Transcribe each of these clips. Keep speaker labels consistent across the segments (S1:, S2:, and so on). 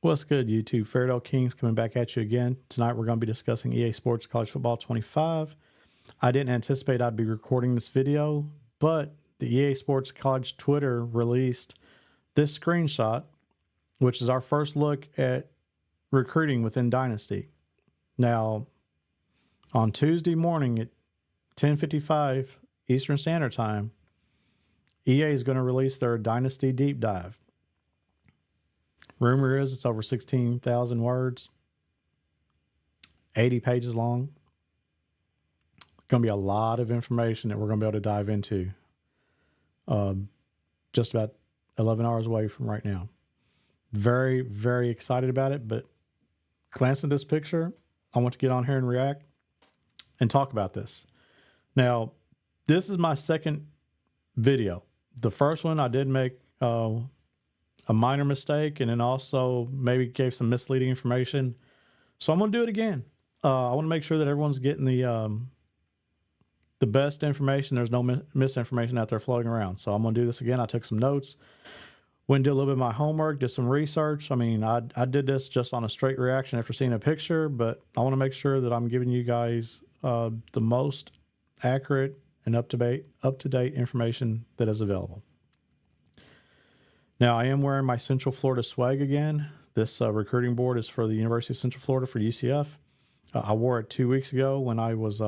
S1: What's good, YouTube? Fairdale Kings coming back at you again. Tonight we're going to be discussing EA Sports College Football 25. I didn't anticipate I'd be recording this video, but the EA Sports College Twitter released this screenshot, which is our first look at recruiting within Dynasty. Now, on Tuesday morning at 10:55 Eastern Standard Time, EA is going to release their Dynasty Deep Dive. Rumor is it's over 16,000 words, 80 pages long. Going to be a lot of information that we're going to be able to dive into just about 11 hours away from right now. Very, very excited about it, but glancing at this picture, I want to get on here and react and talk about this. Now, this is my second video. The first one I did make a minor mistake, and then also maybe gave some misleading information. So I'm going to do it again. I want to make sure that everyone's getting the best information. There's no misinformation out there floating around. So I'm going to do this again. I took some notes, went and did a little bit of my homework, did some research. I mean, I did this just on a straight reaction after seeing a picture, but I want to make sure that I'm giving you guys the most accurate and up-to-date information that is available. Now, I am wearing my Central Florida swag again. This recruiting board is for the University of Central Florida for UCF. I wore it 2 weeks ago when I was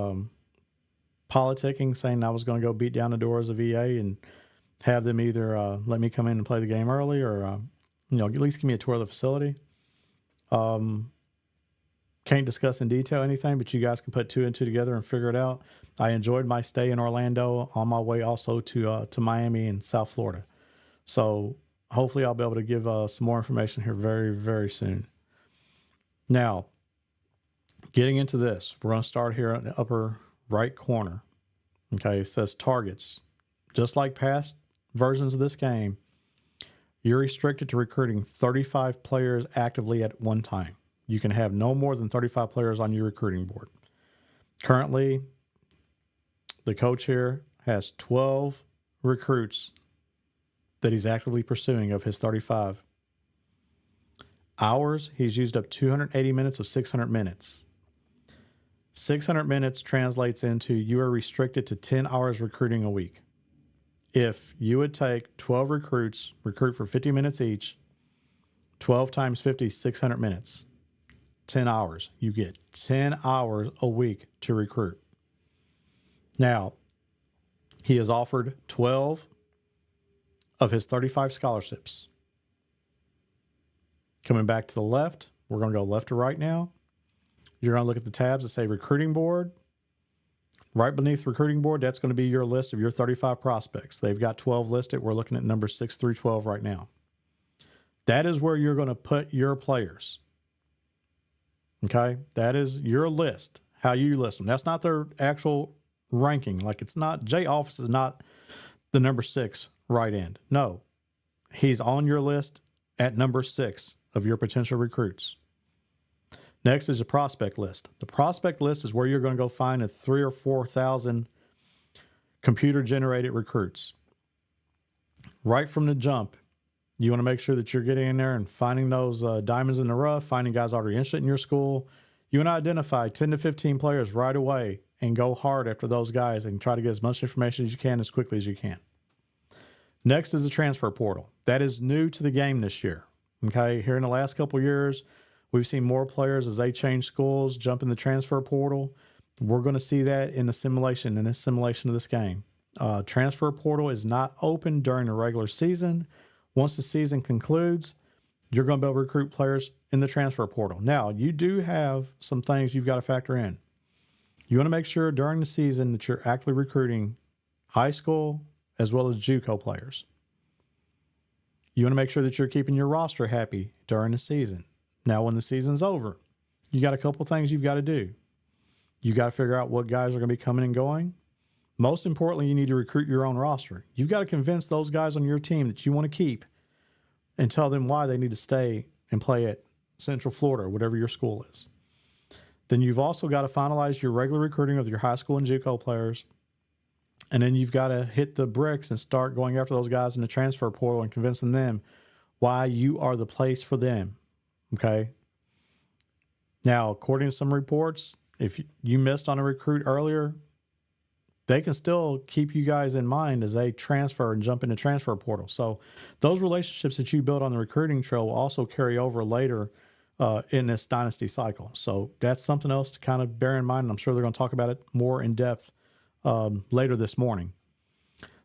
S1: politicking, saying I was going to go beat down the doors of EA and have them either let me come in and play the game early or at least give me a tour of the facility. Can't discuss in detail anything, but you guys can put two and two together and figure it out. I enjoyed my stay in Orlando on my way also to Miami and South Florida. So hopefully I'll be able to give some more information here very, very soon. Now, getting into this, we're going to start here in the upper right corner. Okay, it says targets. Just like past versions of this game, you're restricted to recruiting 35 players actively at one time. You can have no more than 35 players on your recruiting board. Currently, the coach here has 12 recruits that he's actively pursuing of his 35. Hours, he's used up 280 minutes of 600 minutes. 600 minutes translates into you are restricted to 10 hours recruiting a week. If you would take 12 recruits, recruit for 50 minutes each, 12 times 50, 600 minutes, 10 hours. You get 10 hours a week to recruit. Now, he has offered 12 of his 35 scholarships. Coming back to the left, we're going to go left to right now. You're going to look at the tabs that say recruiting board. Right beneath recruiting board, that's going to be your list of your 35 prospects. They've got 12 listed. We're looking at numbers 6 through 12 right now. That is where you're going to put your players. Okay? That is your list, how you list them. That's not their actual ranking. Like it's not, J Office is not the number 6 right end. No, he's on your list at number 6 of your potential recruits. Next is a prospect list. The prospect list is where you're going to go find a 3,000 or 4,000 computer-generated recruits. Right from the jump, you want to make sure that you're getting in there and finding those diamonds in the rough, finding guys already interested in your school. You want to identify 10 to 15 players right away and go hard after those guys and try to get as much information as you can as quickly as you can. Next is the transfer portal. That is new to the game this year. Okay, here in the last couple of years, we've seen more players as they change schools, jump in the transfer portal. We're going to see that in this simulation of this game. Transfer portal is not open during the regular season. Once the season concludes, you're going to be able to recruit players in the transfer portal. Now, you do have some things you've got to factor in. You want to make sure during the season that you're actively recruiting high school as well as JUCO players. You want to make sure that you're keeping your roster happy during the season. Now, when the season's over, you got a couple things you've got to do. You got to figure out what guys are going to be coming and going. Most importantly, you need to recruit your own roster. You've got to convince those guys on your team that you want to keep and tell them why they need to stay and play at Central Florida or whatever your school is. Then you've also got to finalize your regular recruiting of your high school and JUCO players. And then you've got to hit the bricks and start going after those guys in the transfer portal and convincing them why you are the place for them. Okay. Now, according to some reports, if you missed on a recruit earlier, they can still keep you guys in mind as they transfer and jump into transfer portal. So those relationships that you build on the recruiting trail will also carry over later in this dynasty cycle. So that's something else to kind of bear in mind. And I'm sure they're going to talk about it more in depth later this morning.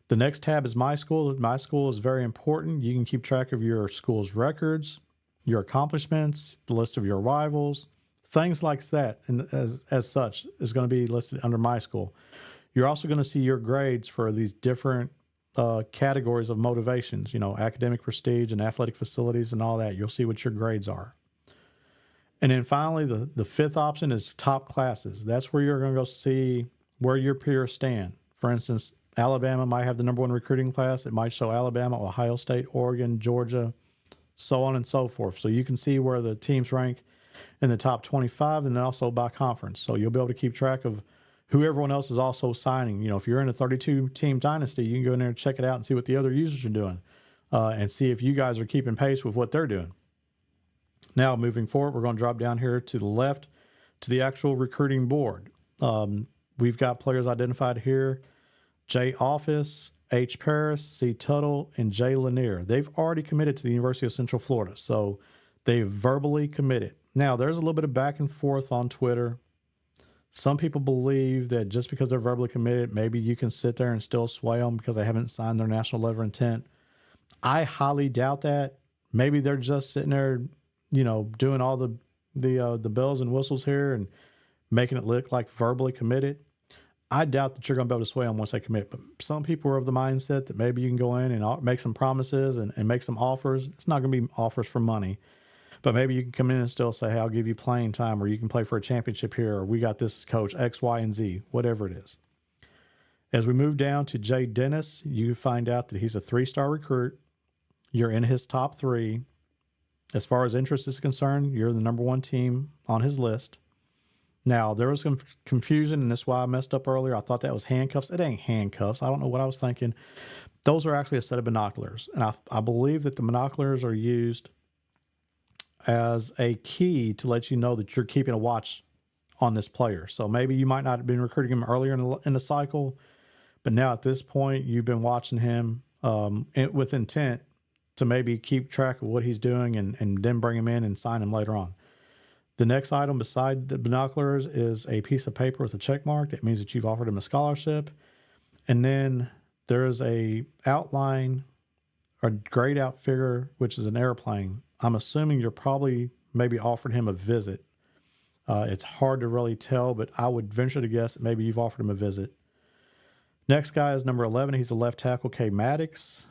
S1: The next tab is My School. My School is very important. You can keep track of your school's records, your accomplishments, the list of your rivals, things like that. And as such is going to be listed under My School. You're also going to see your grades for these different categories of motivations, academic prestige and athletic facilities and all that. You'll see what your grades are. And then finally, the fifth option is top classes. That's where you're going to go see where your peers stand. For instance, Alabama might have the number one recruiting class. It might show Alabama, Ohio State, Oregon, Georgia, so on and so forth. So you can see where the teams rank in the top 25 and then also by conference. So you'll be able to keep track of who everyone else is also signing. If you're in a 32-team dynasty, you can go in there and check it out and see what the other users are doing and see if you guys are keeping pace with what they're doing. Now, moving forward, we're going to drop down here to the left to the actual recruiting board. We've got players identified here: J. Office, H. Paris, C. Tuttle, and J. Lanier. They've already committed to the University of Central Florida, so they've verbally committed. Now, there's a little bit of back and forth on Twitter. Some people believe that just because they're verbally committed, maybe you can sit there and still sway them because they haven't signed their national letter of intent. I highly doubt that. Maybe they're just sitting there, doing all the bells and whistles here and making it look like verbally committed. I doubt that you're going to be able to sway them once they commit. But some people are of the mindset that maybe you can go in and make some promises and make some offers. It's not going to be offers for money. But maybe you can come in and still say, hey, I'll give you playing time, or you can play for a championship here, or we got this coach, X, Y, and Z, whatever it is. As we move down to Jay Dennis, you find out that he's a 3-star recruit. You're in his top 3. As far as interest is concerned, you're the number 1 team on his list. Now, there was some confusion, and that's why I messed up earlier. I thought that was handcuffs. It ain't handcuffs. I don't know what I was thinking. Those are actually a set of binoculars. And I believe that the binoculars are used as a key to let you know that you're keeping a watch on this player. So maybe you might not have been recruiting him earlier in the cycle, but now at this point, you've been watching him with intent to maybe keep track of what he's doing and then bring him in and sign him later on. The next item beside the binoculars is a piece of paper with a check mark. That means that you've offered him a scholarship. And then there's a outline or grayed out figure, which is an airplane. I'm assuming you're probably maybe offered him a visit. It's hard to really tell, but I would venture to guess that maybe you've offered him a visit. Next guy is number 11. He's a left tackle, K. Maddox.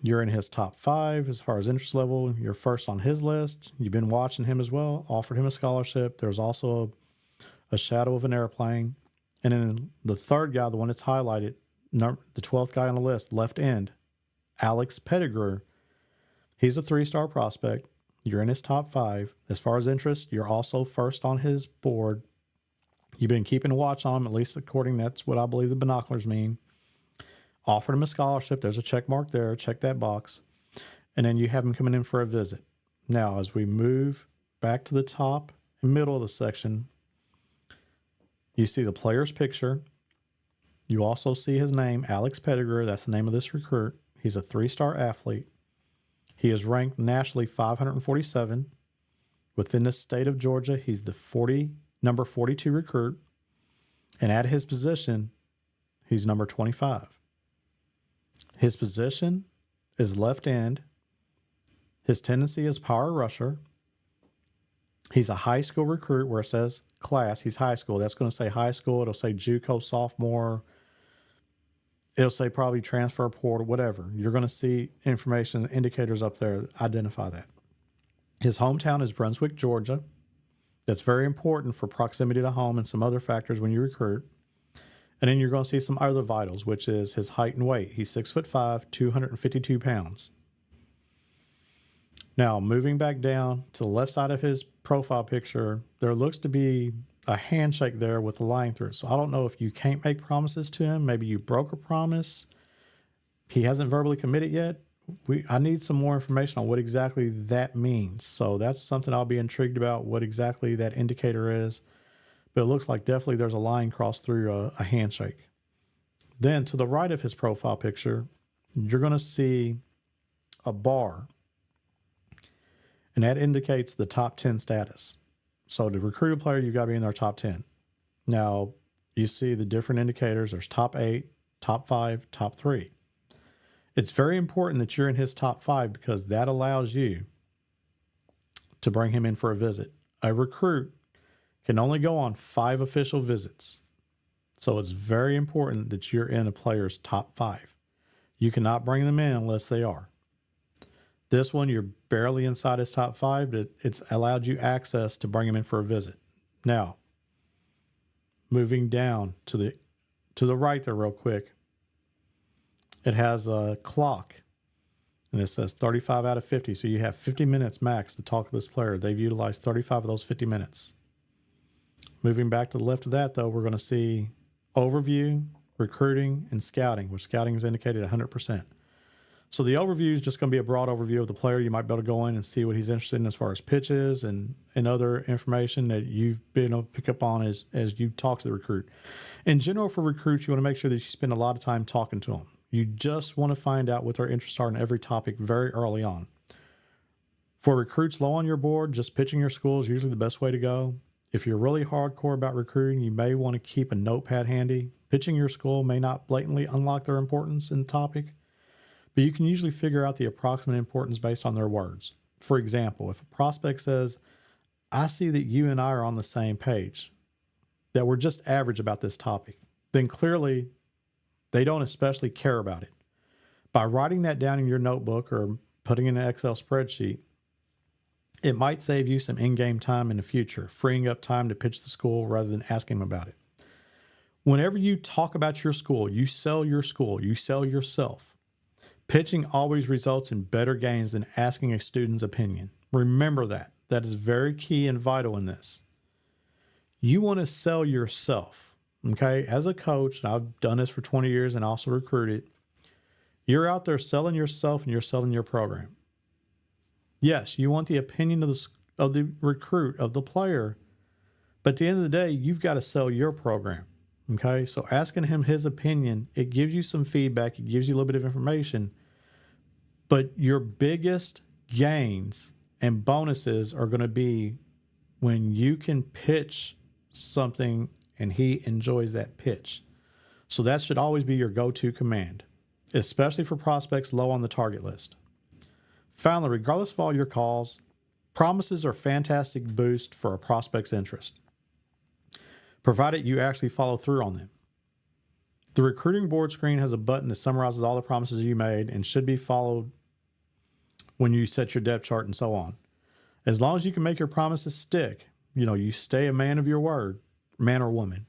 S1: You're in his top 5 as far as interest level. You're first on his list. You've been watching him as well, offered him a scholarship. There's also a shadow of an airplane. And then the third guy, the one that's highlighted, the 12th guy on the list, left end, Alex Pettigrew. He's a 3-star prospect. You're in his top 5. As far as interest, you're also first on his board. You've been keeping a watch on him, at least according, that's what I believe the binoculars mean. Offered him a scholarship. There's a check mark there. Check that box. And then you have him coming in for a visit. Now, as we move back to the top and middle of the section, you see the player's picture. You also see his name, Alex Pettigrew. That's the name of this recruit. He's a 3-star athlete. He is ranked nationally 547. Within the state of Georgia, he's the number 42 recruit. And at his position, he's number 25. His position is left end. His tendency is power rusher. He's a high school recruit where it says class. He's high school. That's going to say high school. It'll say JUCO sophomore. It'll say probably transfer portal, whatever. You're going to see information, indicators up there that identify that. His hometown is Brunswick, Georgia. That's very important for proximity to home and some other factors when you recruit. And then you're going to see some other vitals, which is his height and weight. He's 6'5", 252 pounds. Now, moving back down to the left side of his profile picture, there looks to be a handshake there with a line through it. So I don't know if you can't make promises to him. Maybe you broke a promise. He hasn't verbally committed yet. I need some more information on what exactly that means. So that's something I'll be intrigued about, what exactly that indicator is. But it looks like definitely there's a line crossed through a handshake. Then to the right of his profile picture, you're going to see a bar, and that indicates the top 10 status. So to recruit a player, you've got to be in their top 10. Now, you see the different indicators. There's top 8, top 5, top 3. It's very important that you're in his top 5 because that allows you to bring him in for a visit. A recruit can only go on 5 official visits. So it's very important that you're in a player's top 5. You cannot bring them in unless they are. This one, you're barely inside his top 5, but it's allowed you access to bring him in for a visit. Now, moving down to the right there real quick, it has a clock, and it says 35 out of 50. So you have 50 minutes max to talk to this player. They've utilized 35 of those 50 minutes. Moving back to the left of that, though, we're going to see overview, recruiting, and scouting, which scouting is indicated 100%. So the overview is just going to be a broad overview of the player. You might be able to go in and see what he's interested in as far as pitches and other information that you've been able to pick up on as you talk to the recruit. In general, for recruits, you want to make sure that you spend a lot of time talking to them. You just want to find out what their interests are in every topic very early on. For recruits low on your board, just pitching your school is usually the best way to go. If you're really hardcore about recruiting, you may want to keep a notepad handy. Pitching your school may not blatantly unlock their importance in the topic, but you can usually figure out the approximate importance based on their words. For example, if a prospect says, I see that you and I are on the same page, that we're just average about this topic, then clearly they don't especially care about it. By writing that down in your notebook or putting in an Excel spreadsheet, it might save you some in-game time in the future, freeing up time to pitch the school rather than asking them about it. Whenever you talk about your school, you sell yourself. Pitching always results in better gains than asking a student's opinion. Remember that. That is very key and vital in this. You want to sell yourself, okay? As a coach, and I've done this for 20 years and also recruited, you're out there selling yourself and you're selling your program. Yes, you want the opinion of the recruit, of the player, but at the end of the day, you've got to sell your program, okay? So asking him his opinion, it gives you some feedback, it gives you a little bit of information, but your biggest gains and bonuses are going to be when you can pitch something and he enjoys that pitch. So that should always be your go-to command, especially for prospects low on the target list. Finally, regardless of all your calls, promises are a fantastic boost for a prospect's interest, provided you actually follow through on them. The recruiting board screen has a button that summarizes all the promises you made and should be followed when you set your depth chart and so on. As long as you can make your promises stick, you stay a man of your word, man or woman,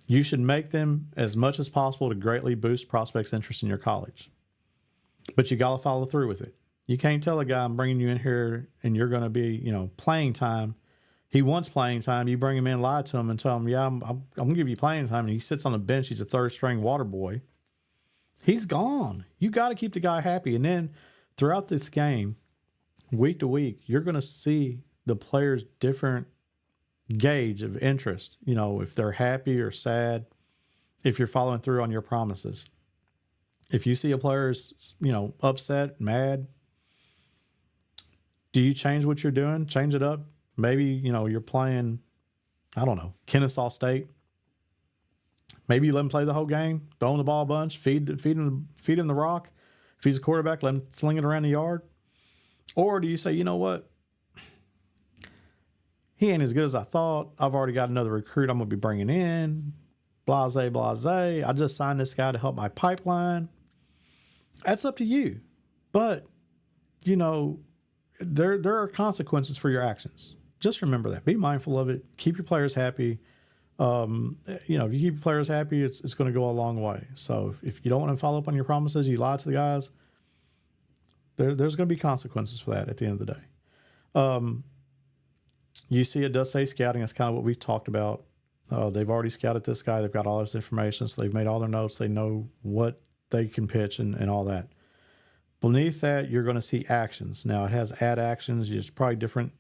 S1: you should make them as much as possible to greatly boost prospects' interest in your college. But you got to follow through with it. You can't tell a guy, I'm bringing you in here and you're going to be, playing time. He wants playing time. You bring him in, lie to him and tell him, yeah, I'm going to give you playing time. And he sits on the bench. He's a third string water boy. He's gone. You got to keep the guy happy. And then throughout this game, week to week, you're going to see the players' different gauge of interest. If they're happy or sad, if you're following through on your promises. If you see a player's, upset, mad, do you change what you're doing? Change it up? Maybe, you're playing, I don't know, Kennesaw State. Maybe you let him play the whole game, throw him the ball a bunch, feed him the rock. If he's a quarterback, let him sling it around the yard. Or do you say, you know what? He ain't as good as I thought. I've already got another recruit I'm going to be bringing in. Blase, blase. I just signed this guy to help my pipeline. That's up to you. But, there are consequences for your actions. Just remember that. Be mindful of it. Keep your players happy. If you keep your players happy, it's going to go a long way. So if you don't want to follow up on your promises, you lie to the guys, there's going to be consequences for that at the end of the day. You see it does say scouting. That's kind of what we've talked about. They've already scouted this guy. They've got all this information. So they've made all their notes. They know what they can pitch and all that. Beneath that, you're going to see actions. Now it has add actions. There's probably different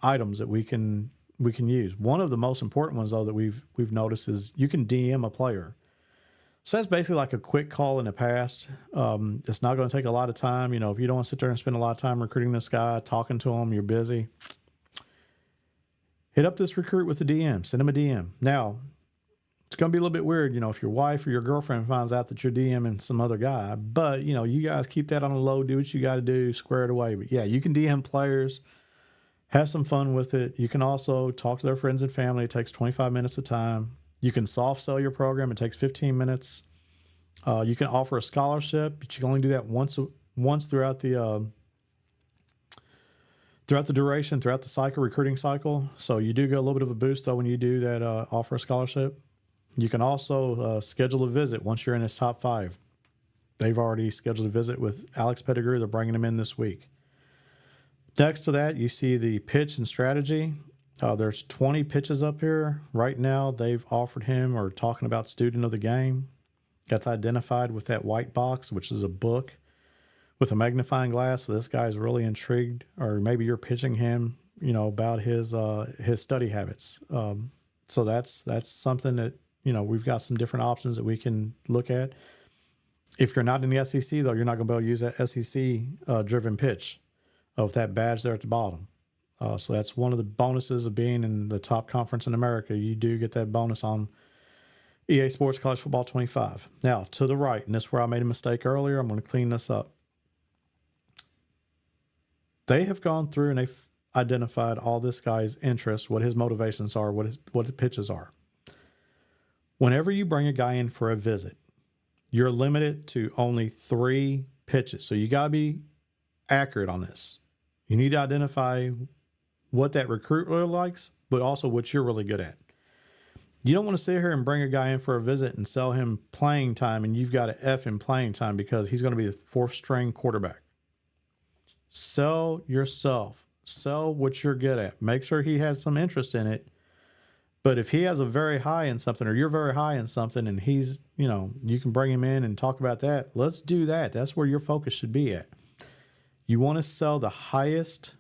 S1: items that we can use. One of the most important ones though that we've noticed is you can DM a player. So that's basically like a quick call in the past. It's not going to take a lot of time. If you don't want to sit there and spend a lot of time recruiting this guy, talking to him, you're busy. Hit up this recruit with a DM. Send him a DM. Now, it's going to be a little bit weird, if your wife or your girlfriend finds out that you're DMing some other guy. But, you guys keep that on the low. Do what you got to do. Square it away. But, yeah, you can DM players. Have some fun with it. You can also talk to their friends and family. It takes 25 minutes of time. You can soft sell your program. It takes 15 minutes. You can offer a scholarship, but you can only do that once throughout the duration, throughout the recruiting cycle. So you do get a little bit of a boost though when you do that offer a scholarship. You can also schedule a visit once you're in his top 5. They've already scheduled a visit with Alex Pettigrew. They're bringing him in this week. Next to that, you see the pitch and strategy. There's 20 pitches up here. Right now, they've offered him or talking about student of the game. That's identified with that white box, which is a book with a magnifying glass. So this guy's really intrigued, or maybe you're pitching him, about his study habits. So that's something that, we've got some different options that we can look at. If you're not in the SEC, though, you're not going to be able to use that SEC driven pitch of that badge there at the bottom. So that's one of the bonuses of being in the top conference in America. You do get that bonus on EA Sports College Football 25. Now, to the right, and this is where I made a mistake earlier. I'm going to clean this up. They have gone through and they've identified all this guy's interests, what his motivations are, what his pitches are. Whenever you bring a guy in for a visit, you're limited to only 3 pitches. So you got to be accurate on this. You need to identify what that recruit really likes, but also what you're really good at. You don't want to sit here and bring a guy in for a visit and sell him playing time, and you've got to F him playing time because he's going to be the 4th string quarterback. Sell yourself. Sell what you're good at. Make sure he has some interest in it. But if he has a very high in something, or you're very high in something, and he's, you can bring him in and talk about that, let's do that. That's where your focus should be at. You want to sell the highest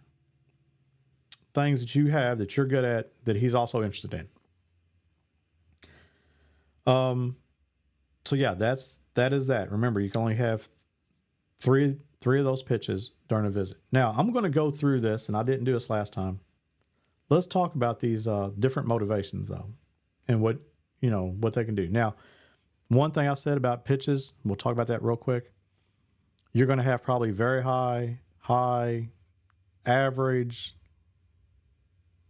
S1: things that you have that you're good at that he's also interested in. So yeah, that is that. Remember, you can only have three of those pitches during a visit. Now, I'm going to go through this, and I didn't do this last time. Let's talk about these different motivations though, and what they can do. Now, one thing I said about pitches, we'll talk about that real quick. You're going to have probably very high, average,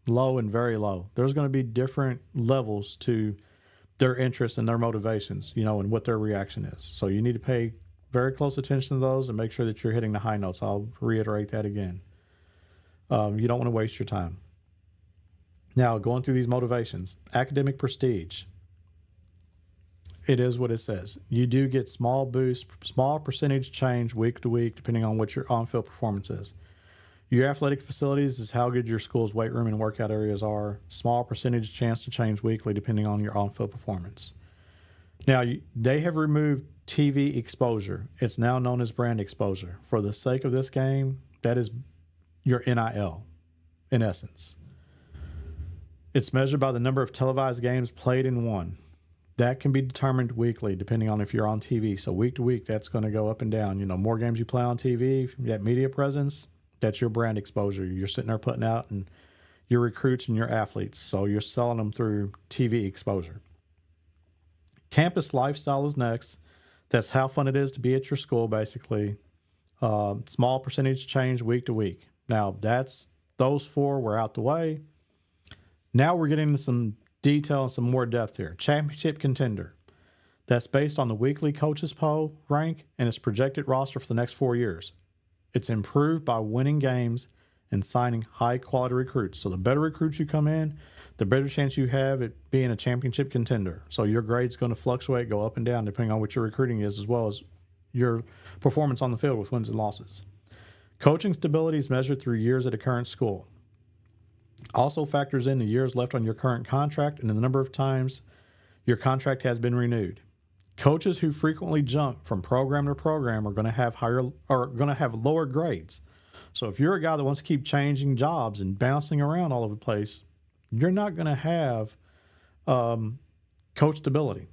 S1: low, and very low. There's going to be different levels to their interests and their motivations, and what their reaction is. So you need to pay very close attention to those and make sure that you're hitting the high notes. I'll reiterate that again. You don't want to waste your time. Now, going through these motivations, academic prestige. It is what it says. You do get small boost, small percentage change week to week, depending on what your on-field performance is. Your athletic facilities is how good your school's weight room and workout areas are. Small percentage chance to change weekly, depending on your on-field performance. Now, they have removed TV exposure. It's now known as brand exposure. For the sake of this game, that is your NIL, in essence. It's measured by the number of televised games played and won. That can be determined weekly, depending on if you're on TV. So week to week, that's going to go up and down. More games you play on TV, that media presence, that's your brand exposure. You're sitting there putting out and your recruits and your athletes. So you're selling them through TV exposure. Campus lifestyle is next. That's how fun it is to be at your school, basically. Small percentage change week to week. Now, those 4 were out the way. Now we're getting into some detail and some more depth here. Championship contender. That's based on the weekly coaches poll rank and its projected roster for the next 4 years. It's improved by winning games and signing high-quality recruits. So the better recruits you come in, the better chance you have at being a championship contender. So your grade's going to fluctuate, go up and down, depending on what your recruiting is, as well as your performance on the field with wins and losses. Coaching stability is measured through years at a current school. Also factors in the years left on your current contract and the number of times your contract has been renewed. Coaches who frequently jump from program to program are going to have lower grades. So if you're a guy that wants to keep changing jobs and bouncing around all over the place, you're not going to have coach stability.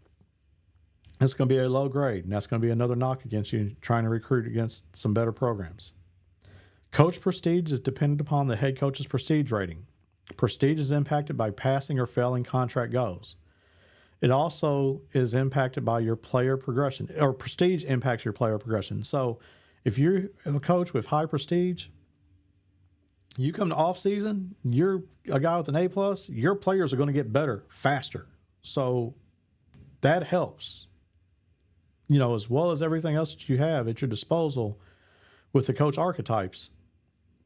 S1: It's going to be a low grade, and that's going to be another knock against you trying to recruit against some better programs. Coach prestige is dependent upon the head coach's prestige rating. Prestige is impacted by passing or failing contract goals. It also is impacted by your player progression, or prestige impacts your player progression. So if you're a coach with high prestige, you come to off season, you're a guy with an A+, your players are going to get better faster. So that helps, as well as everything else that you have at your disposal with the coach archetypes.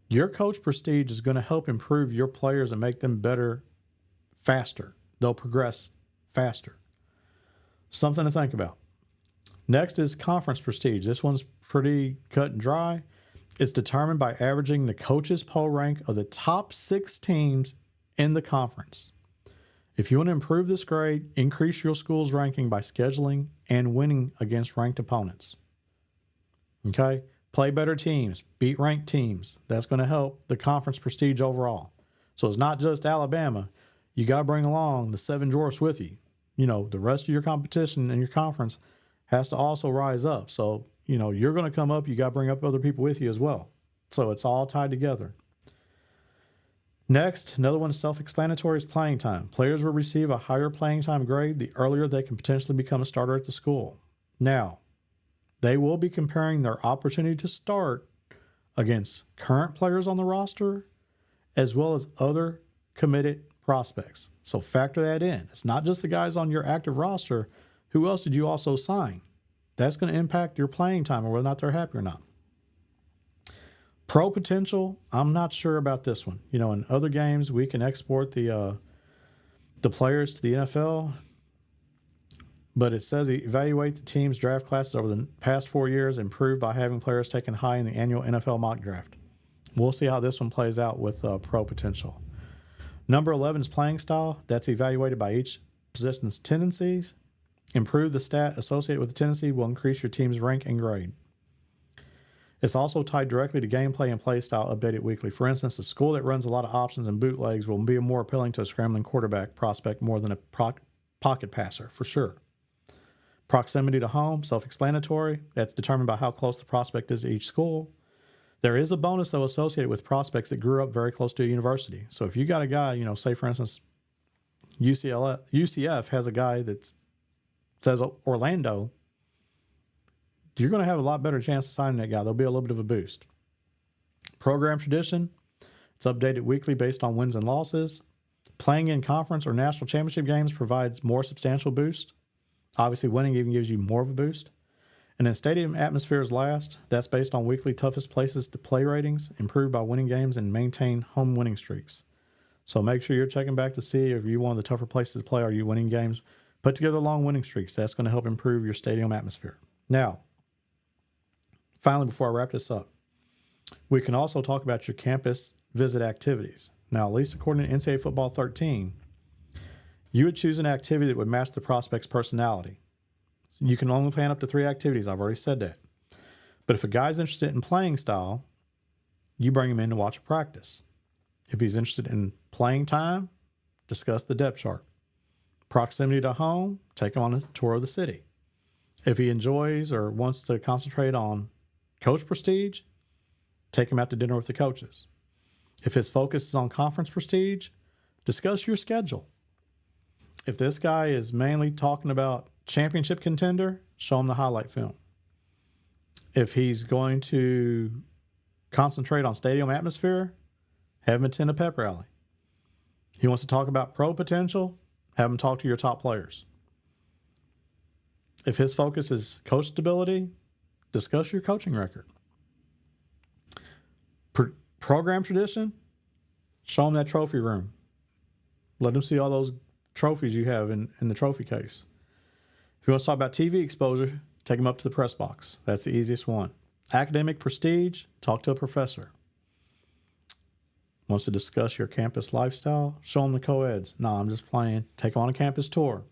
S1: Your coach prestige is going to help improve your players and make them better faster. They'll progress faster. Something to think about. Next is conference prestige. This one's pretty cut and dry. It's determined by averaging the coach's poll rank of the top 6 teams in the conference. If you want to improve this grade, increase your school's ranking by scheduling and winning against ranked opponents. Okay? Play better teams, beat ranked teams. That's going to help the conference prestige overall. So it's not just Alabama. You got to bring along the 7 dwarfs with you. The rest of your competition in your conference has to also rise up. So, you're going to come up. You got to bring up other people with you as well. So it's all tied together. Next, another one is self-explanatory, is playing time. Players will receive a higher playing time grade the earlier they can potentially become a starter at the school. Now, they will be comparing their opportunity to start against current players on the roster as well as other committed prospects. So factor that in. It's not just the guys on your active roster. Who else did you also sign? That's going to impact your playing time or whether or not they're happy or not. Pro potential, I'm not sure about this one. In other games, we can export the players to the NFL, but it says evaluate the team's draft classes over the past 4 years, improved by having players taken high in the annual NFL mock draft. We'll see how this one plays out with pro potential. Number 11 is playing style. That's evaluated by each position's tendencies. Improve the stat associated with the tendency will increase your team's rank and grade. It's also tied directly to gameplay and play style updated weekly. For instance, a school that runs a lot of options and bootlegs will be more appealing to a scrambling quarterback prospect more than a pocket passer, for sure. Proximity to home, self-explanatory. That's determined by how close the prospect is to each school. There is a bonus, though, associated with prospects that grew up very close to a university. So if you got a guy, say, for instance, UCF has a guy that says Orlando, you're going to have a lot better chance of signing that guy. There'll be a little bit of a boost. Program tradition, it's updated weekly based on wins and losses. Playing in conference or national championship games provides more substantial boost. Obviously, winning even gives you more of a boost. And then stadium atmosphere is last. That's based on weekly toughest places to play ratings, improved by winning games and maintain home winning streaks. So make sure you're checking back to see if you're one of the tougher places to play. Are you winning games? Put together long winning streaks. That's going to help improve your stadium atmosphere. Now, finally, before I wrap this up, we can also talk about your campus visit activities. Now, at least according to NCAA Football 13, you would choose an activity that would match the prospect's personality. You can only plan up to 3 activities. I've already said that. But if a guy's interested in playing style, you bring him in to watch a practice. If he's interested in playing time, discuss the depth chart. Proximity to home, take him on a tour of the city. If he enjoys or wants to concentrate on coach prestige, take him out to dinner with the coaches. If his focus is on conference prestige, discuss your schedule. If this guy is mainly talking about championship contender, show him the highlight film. If he's going to concentrate on stadium atmosphere, have him attend a pep rally. He wants to talk about pro potential, have him talk to your top players. If his focus is coach stability, discuss your coaching record. Program tradition, show him that trophy room. Let him see all those trophies you have in the trophy case. If you want to talk about TV exposure, take him up to the press box. That's the easiest one. Academic prestige, talk to a professor. Wants to discuss your campus lifestyle, show him the co-eds. No, I'm just playing. Take on a campus tour.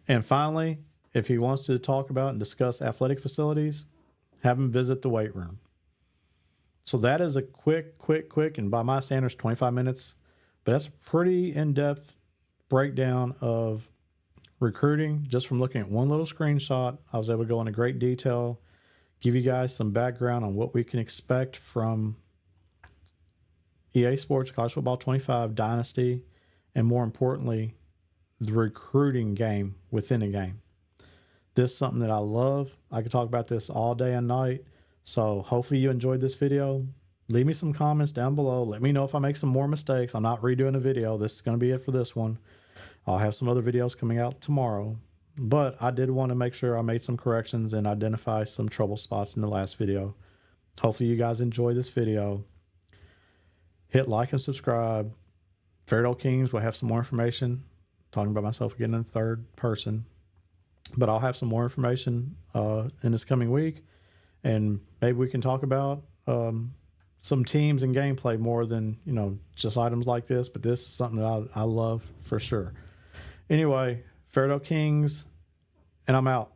S1: And finally, if he wants to talk about and discuss athletic facilities, have him visit the weight room. So that is a quick, and by my standards, 25 minutes, but that's a pretty in-depth breakdown of recruiting just from looking at one little screenshot. I was able to go into great detail, give you guys some background on what we can expect from EA Sports College Football 25 Dynasty, and more importantly, the recruiting game within a game. This is something that I love. I could talk about this all day and night. So hopefully you enjoyed this video. Leave me some comments down below. Let me know if I make some more mistakes. I'm not redoing a video. This is going to be it for this one. I'll have some other videos coming out tomorrow. But I did want to make sure I made some corrections and identify some trouble spots in the last video. Hopefully you guys enjoy this video. Hit like and subscribe. Fairdale Kings will have some more information. Talking about myself again in the third person. But I'll have some more information in this coming week. And maybe we can talk about some teams and gameplay more than, just items like this. But this is something that I love for sure. Anyway, Fairdale Kings, and I'm out.